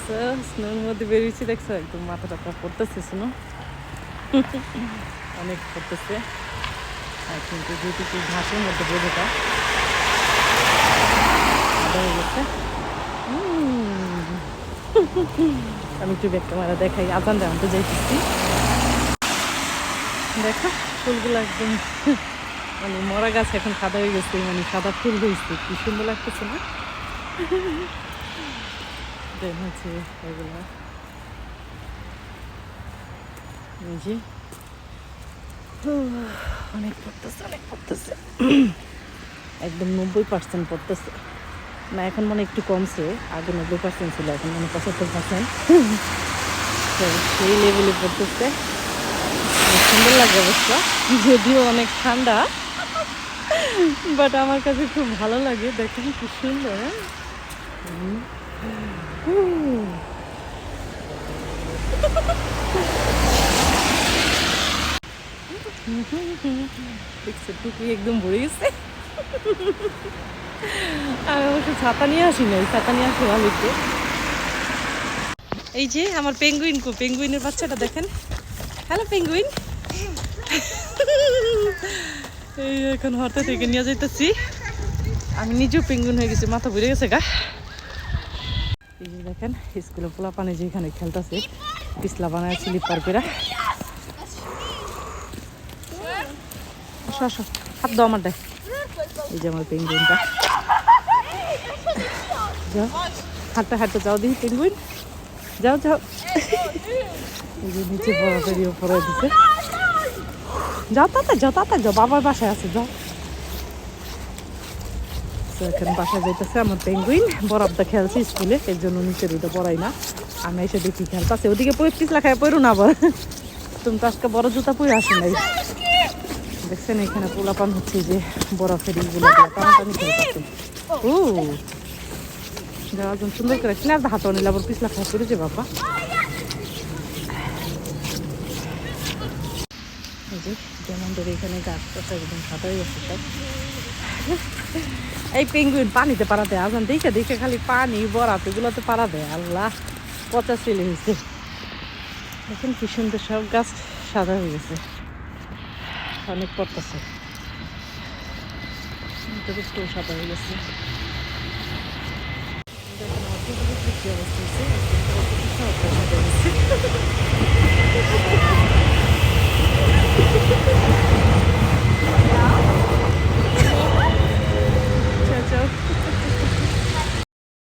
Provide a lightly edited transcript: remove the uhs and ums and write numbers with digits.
দেখছো স্নোর মধ্যে বেরিয়েছি, দেখছো একদম মাথা টাথা পড়তেছে স্নো, অনেক পড়তেছে। আর কিন্তু যেটুকু ঘাসের মধ্যে বোঝাটা হয়ে গেছে। আমি একটু ব্যাগ ক্যামেরা দেখাই, আজান আনতে যাইতেছি। দেখো ফুলগুলো একদম মানে মরা গাছ এখন সাদা হয়ে গেছে, মানে সাদা ফুল হয়েছে, কি সুন্দর লাগতেছে না? দেন হচ্ছে এগুলো নিজে অনেক পড়তেছে, অনেক পড়তেছে, একদম 90% পড়তেছে না, এখন মনে একটু কমছে, আগে 90% ছিল, এখন মানে 75%। তো সেই লেভেলে পড়তেছে, সুন্দর লাগে অবশ্য, যদিও অনেক ঠান্ডা, বাট আমার কাছে খুব ভালো লাগে। দেখেন কি সুন্দর, হ্যাঁ দেখছো টুকুই একদম ভরে গেছে। আমি অবশ্য ছাতা নিয়ে আসি নাই, ছাতা নিয়ে আসি ভালো একটু। এই যে আমার পেঙ্গুইন, পেঙ্গুইনের বাচ্চাটা দেখেন। হ্যালো পেঙ্গুইন, এই এখন হঠাৎ থেকে নিয়ে যাইতেছি, আমি নিজেও পেঙ্গুইন হয়ে গেছি, মাথা ঘুরে গেছে গা। এই যে দেখেন স্কুলে পোলা পানি যেখানে খেলতেছে, পিছলা বানায় স্লিপার করে। আসো আসো, হাত দাও আমার দেখ। এই যে আমার পেঙ্গুইনটা, যাও হাঁটতে হাঁটতে যাও দেখি পেঙ্গুইন, যাও যাও। এই যে নিচে বরফের উপরে দিছে, যাও তাতে যাও, তাতে যাও, বাবার বাসায় আছে, যাও। তো এখানে বাসায় যাইতেছে আমার পেঙ্গুইন, বরফটা খেলছে স্কুলে, এর জন্য নিচের ওইটা পড়াই না, আমি এসে দেখি খেলতেছে, ওদিকে পিছলা খায় পড়ো না আবার। তুমি তো আজকে বড় জুতা পরে আসো নাই, দেখছেন এখানে পোলাপান হচ্ছে যে বরফের ইগুলো টানাটানি খেলতেছে। ও যাওয়ার জন্য সুন্দর করে কিনার হাতও নিলে আবার পিছলা খায় পড়েছে বাবা। এই যে যেমনদের এখানে গাছ পাতা একদম সাদা হয়ে গেছে সব। এই পেঙ্গুইন পানিতে পাড়া দেয়, আজান দেখে দেখে খালি পানি বরফ এগুলোতে পাড়া দেয়, আল্লাহ পচা ছেলে হয়েছে। দেখেন কি সুন্দর সব গাছ সাদা হয়ে গেছে, অনেক পড়তেছে, সাদা হয়ে গেছে। দেখেন আমার কি অবস্থা হয়েছে।